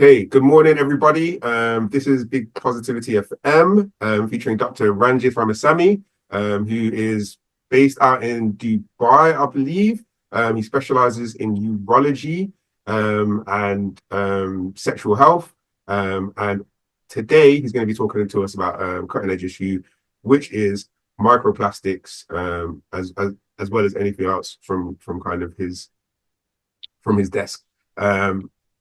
Okay, good morning, everybody. This is Big Positivity FM, featuring Dr. Ranjith Ramasamy, who is based out in Dubai, I believe. He specializes in urology and sexual health. And today he's going to be talking to us about cutting edge issue, which is microplastics, as well as anything else from kind of his desk.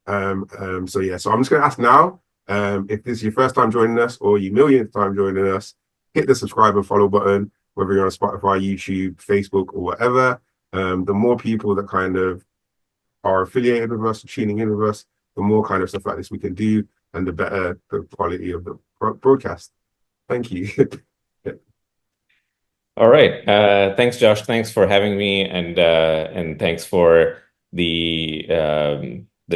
So I'm just going to ask now, if this is your first time joining us or your millionth time joining us, hit the subscribe and follow button, whether you're on Spotify, YouTube, Facebook, or whatever. The more people that kind of are affiliated with us, tuning in with us, the more kind of stuff like this we can do, and the better the quality of the broadcast. Thank you. All right. Thanks, Josh. Thanks for having me, and thanks for the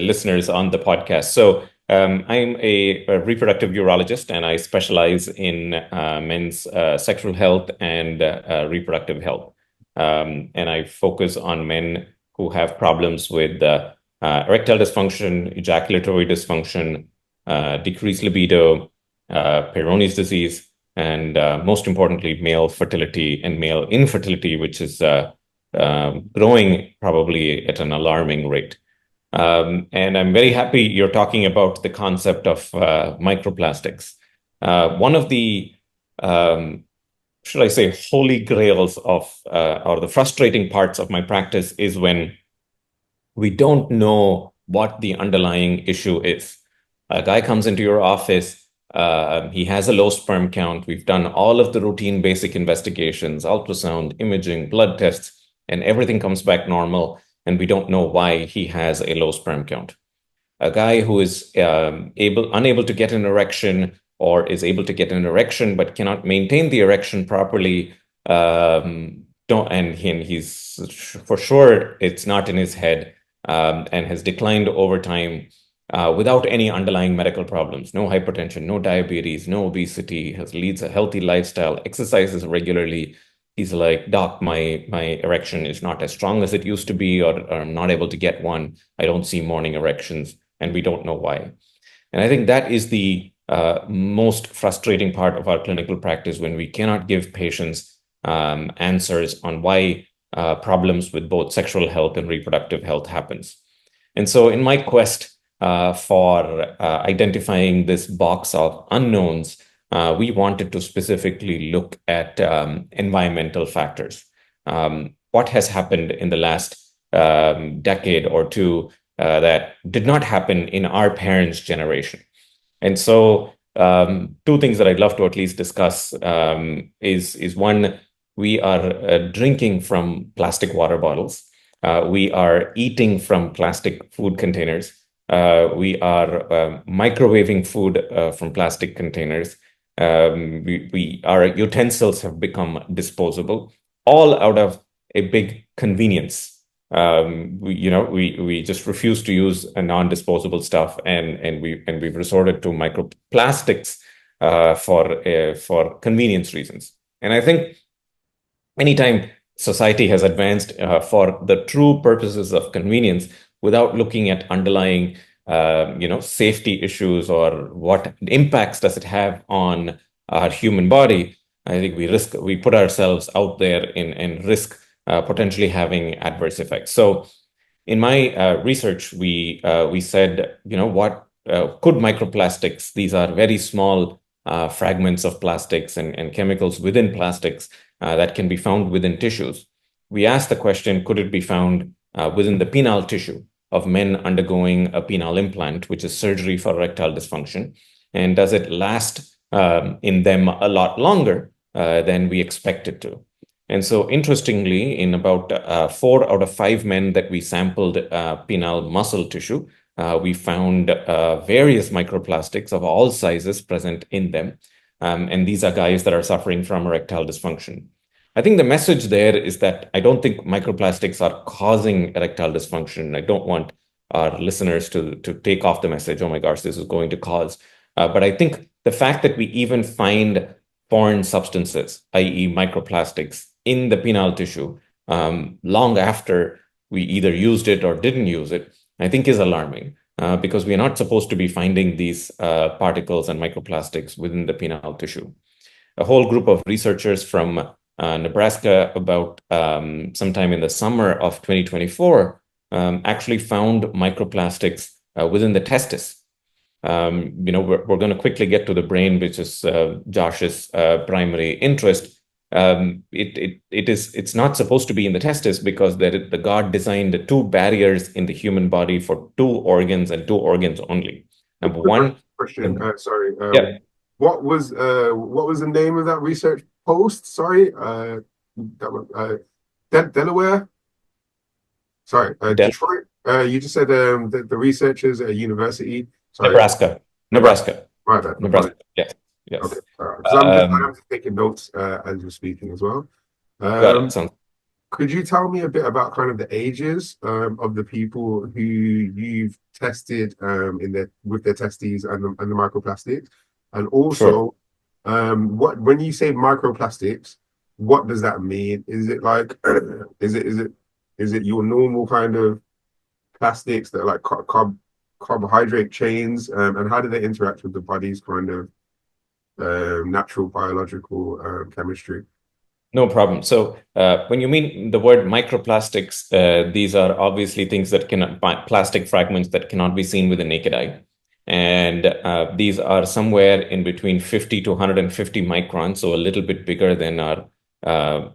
listeners on the podcast. So I'm a reproductive urologist, and I specialize in men's sexual health and reproductive health. And I focus on men who have problems with erectile dysfunction, ejaculatory dysfunction, decreased libido, Peyronie's disease, and most importantly, male fertility and male infertility, which is growing probably at an alarming rate. And I'm very happy you're talking about the concept of microplastics. One of the, should I say, holy grails of, or the frustrating parts of my practice is when we don't know what the underlying issue is. A guy comes into your office, he has a low sperm count. We've done all of the routine basic investigations, ultrasound, imaging, blood tests, and everything comes back normal, and we don't know why he has a low sperm count. A guy who is unable to get an erection, or is able to get an erection but cannot maintain the erection properly, he's for sure it's not in his head, and has declined over time without any underlying medical problems, no hypertension, no diabetes, no obesity, leads a healthy lifestyle, exercises regularly. He's like, Doc, my erection is not as strong as it used to be, or I'm not able to get one. I don't see morning erections, and we don't know why. And I think that is the most frustrating part of our clinical practice, when we cannot give patients answers on why problems with both sexual health and reproductive health happens. And so in my quest for identifying this box of unknowns, we wanted to specifically look at environmental factors. What has happened in the last decade or two that did not happen in our parents' generation? And so two things that I'd love to at least discuss is one, we are drinking from plastic water bottles. We are eating from plastic food containers. We are microwaving food from plastic containers. Our utensils have become disposable, all out of a big convenience. We just refuse to use a non-disposable stuff, and we've resorted to microplastics for convenience reasons. And I think anytime society has advanced for the true purposes of convenience, without looking at underlying safety issues, or what impacts does it have on our human body, I think we put ourselves out there and risk potentially having adverse effects. So in my research, we said, what could microplastics, these are very small fragments of plastics and chemicals within plastics that can be found within tissues. We asked the question, could it be found within the penile tissue of men undergoing a penile implant, which is surgery for erectile dysfunction? And does it last in them a lot longer than we expect it to? And so interestingly, in about 4 out of 5 men that we sampled penile muscle tissue, we found various microplastics of all sizes present in them. And these are guys that are suffering from erectile dysfunction. I think the message there is that I don't think microplastics are causing erectile dysfunction. I don't want our listeners to take off the message, oh my gosh, this is going to cause. But I think the fact that we even find foreign substances, i.e. microplastics, in the penile tissue long after we either used it or didn't use it, I think is alarming. because we are not supposed to be finding these particles and microplastics within the penile tissue. A whole group of researchers from Nebraska about sometime in the summer of 2024 actually found microplastics within the testis. We're going to quickly get to the brain, which is Josh's primary interest. It's not supposed to be in the testis because the God designed two barriers in the human body for two organs and two organs only. Number one. Question. Sorry. Yeah. What was the name of that research post? Sorry. That was Delaware. Sorry, Detroit. You just said the researchers at a university. Sorry. Nebraska. Right. Nebraska. Yes. Okay. I'm just taking notes as you're speaking as well. Could you tell me a bit about kind of the ages of the people who you've tested with their testes and the microplastics, and also when you say microplastics, what does that mean? Is it like is it your normal kind of plastics that are like carbohydrate chains, and how do they interact with the body's kind of natural biological chemistry? No problem. So when you mean the word microplastics, these are obviously things that plastic fragments that cannot be seen with the naked eye. And these are somewhere in between 50 to 150 microns, so a little bit bigger than our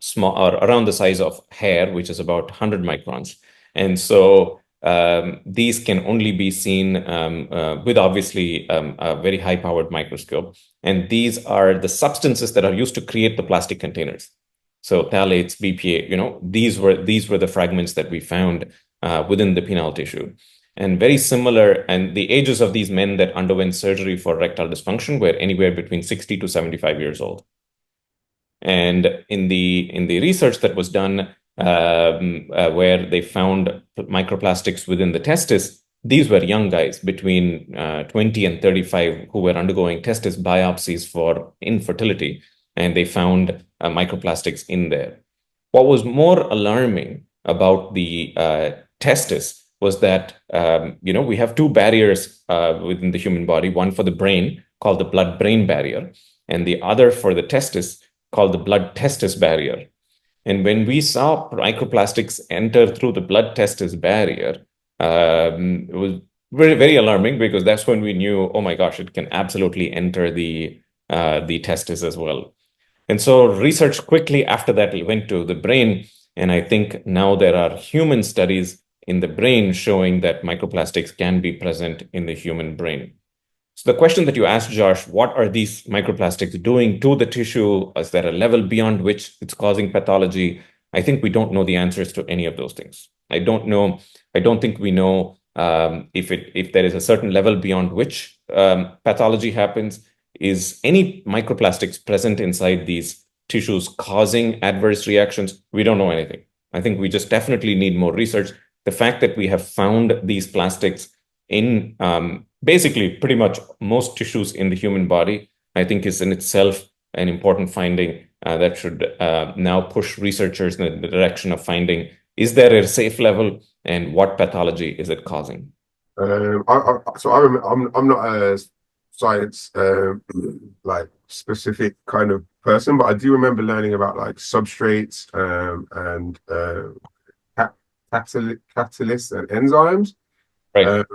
small, or around the size of hair, which is about 100 microns. And so these can only be seen with obviously a very high-powered microscope. And these are the substances that are used to create the plastic containers. So phthalates, BPA, these were the fragments that we found within the penile tissue. And very similar, and the ages of these men that underwent surgery for erectile dysfunction were anywhere between 60 to 75 years old. And in the research that was done, where they found microplastics within the testis, these were young guys between 20 and 35 who were undergoing testis biopsies for infertility, and they found microplastics in there. What was more alarming about the testis was that we have two barriers within the human body, one for the brain called the blood-brain barrier, and the other for the testis called the blood-testis barrier. And when we saw microplastics enter through the blood-testis barrier, it was very, very alarming, because that's when we knew, oh my gosh, it can absolutely enter the testis as well. And so research quickly after that went to the brain, and I think now there are human studies in the brain showing that microplastics can be present in the human brain. So the question that you asked, Josh, what are these microplastics doing to the tissue? Is there a level beyond which it's causing pathology? I think we don't know the answers to any of those things. I don't think we know if there is a certain level beyond which pathology happens. Is any microplastics present inside these tissues causing adverse reactions? We don't know anything. I think we just definitely need more research. The fact that we have found these plastics in basically pretty much most tissues in the human body, I think is in itself an important finding that should now push researchers in the direction of finding, is there a safe level and what pathology is it causing? I'm not a science like specific kind of person, but I do remember learning about like substrates and catalysts and enzymes. Right.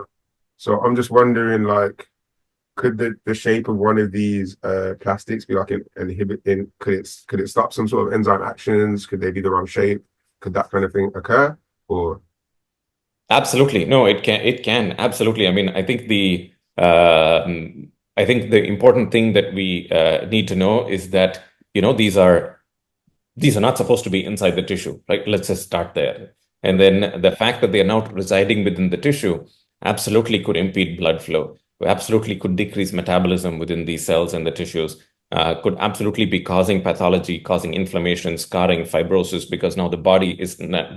So I'm just wondering, like, could the shape of one of these plastics be like an inhibiting? Could it stop some sort of enzyme actions? Could they be the wrong shape? Could that kind of thing occur? Or absolutely, no, it can absolutely. I mean, I think the important thing that we need to know is that these are not supposed to be inside the tissue, right? Let's just start there. And then the fact that they are now residing within the tissue absolutely could impede blood flow, absolutely could decrease metabolism within these cells and the tissues, could absolutely be causing pathology, causing inflammation, scarring, fibrosis, because now the body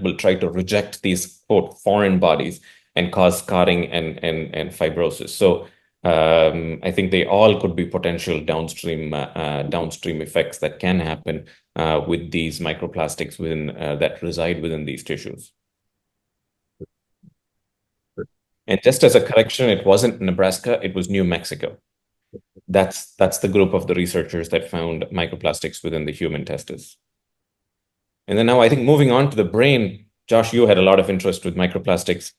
will try to reject these quote foreign bodies and cause scarring and fibrosis. So I think they all could be potential downstream effects that can happen with these microplastics that reside within these tissues. And just as a correction, it wasn't Nebraska, it was New Mexico. That's the group of the researchers that found microplastics within the human testes. And then now I think moving on to the brain, Josh, you had a lot of interest with microplastics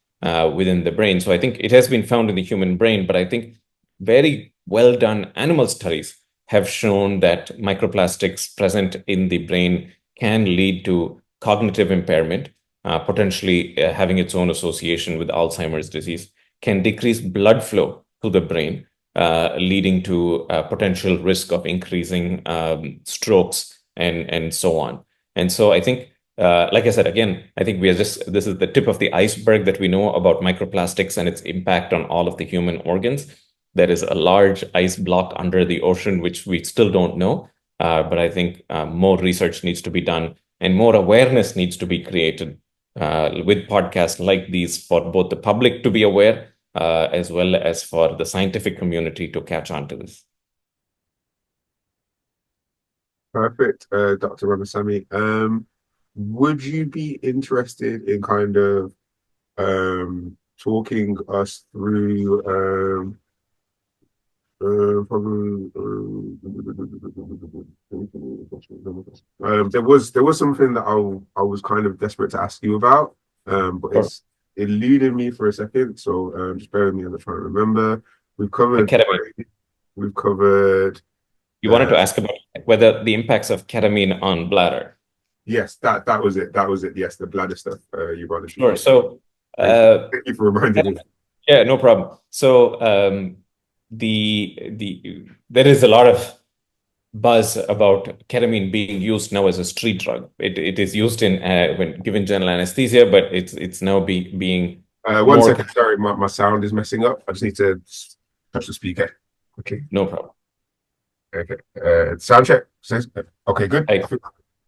within the brain. So I think it has been found in the human brain, but I think very well done animal studies have shown that microplastics present in the brain can lead to cognitive impairment, potentially having its own association with Alzheimer's disease, can decrease blood flow to the brain, leading to potential risk of increasing strokes and so on. And so I think, like I said, again, I think this is the tip of the iceberg that we know about microplastics and its impact on all of the human organs. There is a large ice block under the ocean, which we still don't know. But I think more research needs to be done and more awareness needs to be created with podcasts like these for both the public to be aware, as well as for the scientific community to catch on to this. Perfect, Dr. Ramasamy. Would you be interested in kind of talking us through probably there was something that I was kind of desperate to ask you about, but it's eluded me for a second. So just bear with me. I'm trying to remember. We've covered. We've covered. You wanted to ask about whether the impacts of ketamine on bladder. Yes, that was it. That was it. Yes, the bladder stuff. You brought it. Sure. So thank you for reminding me. Yeah, no problem. So there is a lot of buzz about ketamine being used now as a street drug. It is used in when given general anesthesia, but it's now being. One second, sorry, my sound is messing up. I just need to touch the speaker. Okay. No problem. Okay. Sound check. Okay, good.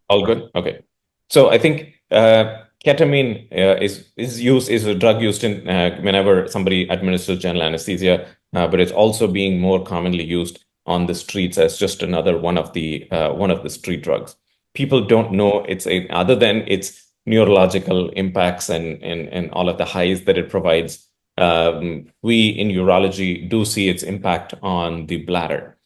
All good. Okay. So I think ketamine is a drug used in whenever somebody administers general anesthesia, but it's also being more commonly used on the streets as just another one of the street drugs. People don't know other than its neurological impacts and all of the highs that it provides. We in urology do see its impact on the bladder.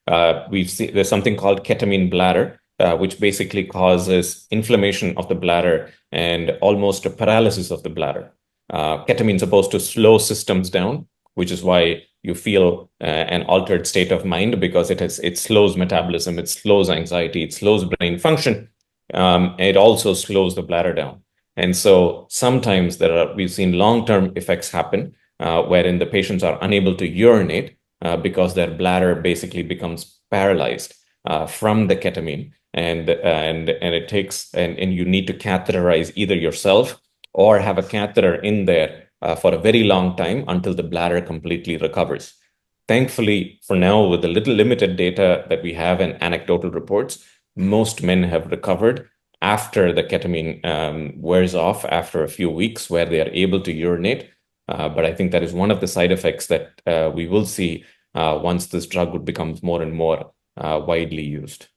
There's something called ketamine bladder, which basically causes inflammation of the bladder and almost a paralysis of the bladder. Ketamine is supposed to slow systems down, which is why you feel an altered state of mind, because it slows metabolism, it slows anxiety, it slows brain function. It also slows the bladder down. And so sometimes we've seen long-term effects happen wherein the patients are unable to urinate because their bladder basically becomes paralyzed from the ketamine. And it takes, and you need to catheterize either yourself or have a catheter in there for a very long time until the bladder completely recovers. Thankfully, for now, with the little limited data that we have and anecdotal reports, most men have recovered after the ketamine wears off after a few weeks, where they are able to urinate. But I think that is one of the side effects that we will see once this drug becomes more and more widely used.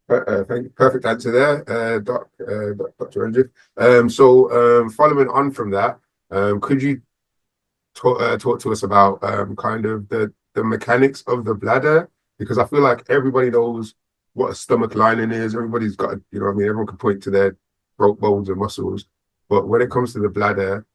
Perfect answer there, Dr. Ranjith. So following on from that, could you talk to us about kind of the mechanics of the bladder? Because I feel like everybody knows what a stomach lining is. Everybody's got, everyone can point to their throat bones and muscles. But when it comes to the bladder,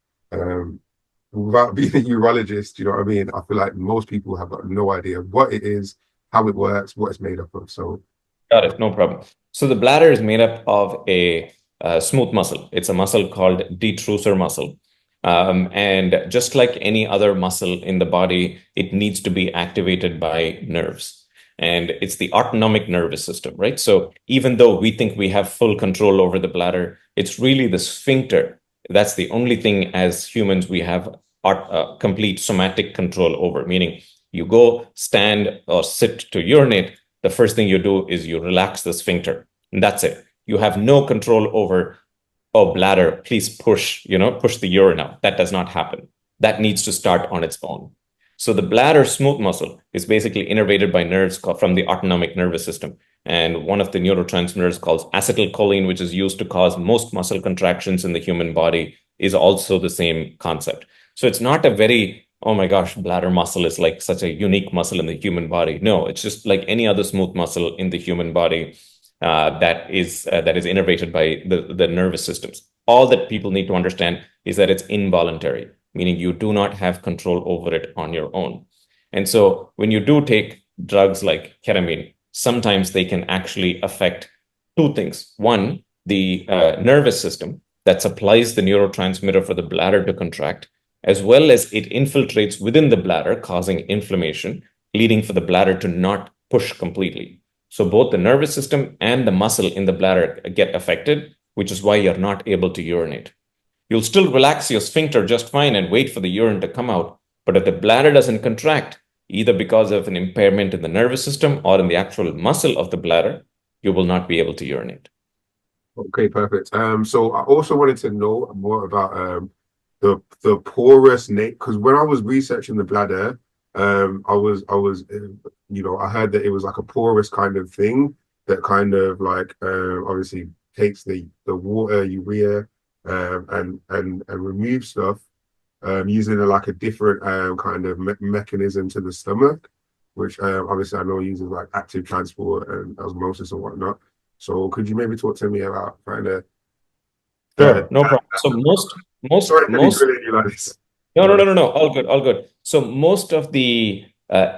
without being a urologist, I feel like most people have got no idea what it is, how it works, what it's made up of. So. Got it. No problem. So the bladder is made up of a smooth muscle. It's a muscle called detrusor muscle. And just like any other muscle in the body, it needs to be activated by nerves. And it's the autonomic nervous system, right? So even though we think we have full control over the bladder, it's really the sphincter. That's the only thing as humans we have complete somatic control over, meaning you go stand or sit to urinate. The first thing you do is you relax the sphincter, and that's it. You have no control over, oh, bladder, please push the urine out. That does not happen. That needs to start on its own. So the bladder smooth muscle is basically innervated by nerves from the autonomic nervous system. And one of the neurotransmitters called acetylcholine, which is used to cause most muscle contractions in the human body, is also the same concept. So it's not a very, oh my gosh, bladder muscle is like such a unique muscle in the human body. No, it's just like any other smooth muscle in the human body that is innervated by the nervous systems. All that people need to understand is that it's involuntary, meaning you do not have control over it on your own. And so when you do take drugs like ketamine, sometimes they can actually affect two things. One, the nervous system that supplies the neurotransmitter for the bladder to contract, as well as it infiltrates within the bladder, causing inflammation, leading for the bladder to not push completely. So both the nervous system and the muscle in the bladder get affected, which is why you're not able to urinate. You'll still relax your sphincter just fine and wait for the urine to come out. But if the bladder doesn't contract, either because of an impairment in the nervous system or in the actual muscle of the bladder, you will not be able to urinate. Okay, perfect. So I also wanted to know more about the porous nature, because when I was researching the bladder, I heard that it was like a porous kind of thing that kind of like obviously takes the water, urea, and removes stuff using like a different kind of mechanism to the stomach, which obviously I know uses like active transport and osmosis and whatnot. So could you maybe talk to me about kind of Sure, no problem. So sorry to be most grilling you like this. no. All good, all good. So most of the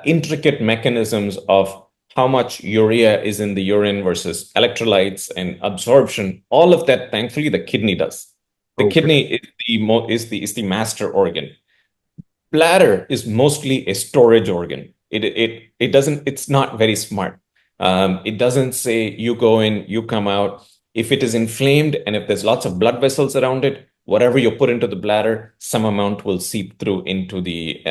intricate mechanisms of how much urea is in the urine versus electrolytes and absorption, all of that, thankfully, the kidney does. The Okay. kidney is the master organ. Bladder is mostly a storage organ. It doesn't. It's not very smart. It doesn't say you go in, you come out. If it is inflamed and if there's lots of blood vessels around it, whatever you put into the bladder, some amount will seep through into the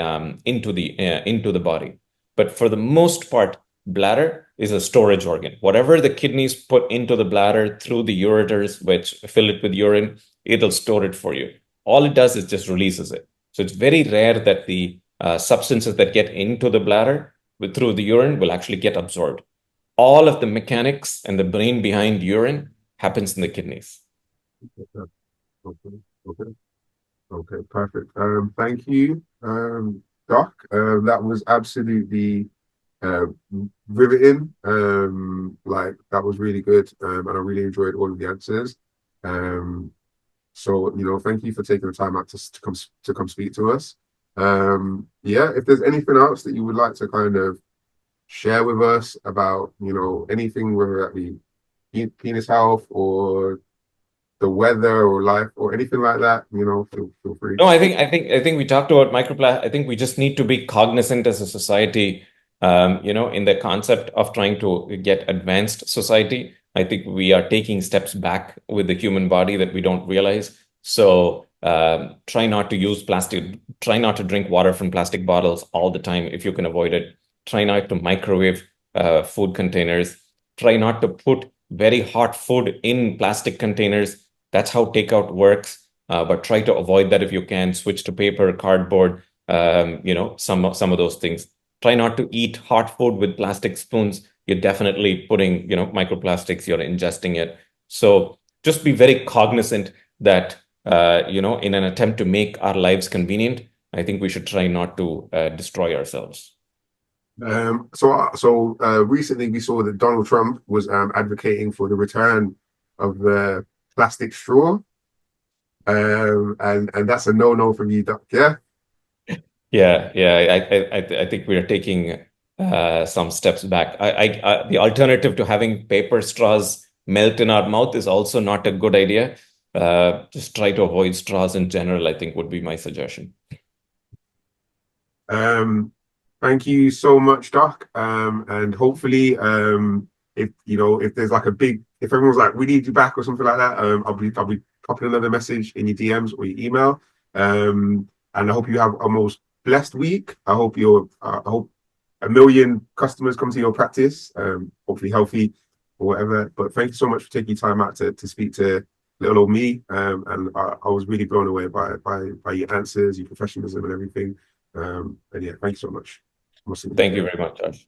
body. But for the most part, bladder is a storage organ. Whatever the kidneys put into the bladder through the ureters, which fill it with urine, it'll store it for you. All it does is just releases it. So it's very rare that the substances that get into the bladder through the urine will actually get absorbed. All of the mechanics and the brain behind urine happens in the kidneys. Okay. Okay. Okay. Perfect. Thank you, Doc. That was absolutely uh, riveting. Like that was really good, and I really enjoyed all of the answers. Um, So, thank you for taking the time out to come speak to us. Yeah, if there's anything else that you would like to kind of share with us about, anything, whether that be penis health or the weather or life or anything like that, feel free. No, I think we talked about microplastic. I think we just need to be cognizant as a society, in the concept of trying to get advanced society. I think we are taking steps back with the human body that we don't realize. So try not to use plastic. Try not to drink water from plastic bottles all the time if you can avoid it. Try not to microwave food containers. Try not to put very hot food in plastic containers. That's how takeout works. But try to avoid that if you can. Switch to paper, cardboard, some of those things. Try not to eat hot food with plastic spoons. You're definitely putting, microplastics, you're ingesting it. So just be very cognizant that, in an attempt to make our lives convenient, I think we should try not to destroy ourselves. So recently we saw that Donald Trump was advocating for the return of the plastic straw. And that's a no-no from you, Doc. Yeah. Yeah, I think we are taking some steps back. The alternative to having paper straws melt in our mouth is also not a good idea. Just try to avoid straws in general, I think would be my suggestion. Thank you so much, Doc. And hopefully, if there's like if everyone's like, we need you back or something like that, I'll be popping another message in your DMs or your email. And I hope you have a most blessed week. I hope I hope a million customers come to your practice, hopefully healthy or whatever. But thank you so much for taking time out to speak to little old me. And I was really blown away by your answers, your professionalism and everything. And yeah, thank you so much. Thank you very much, Josh.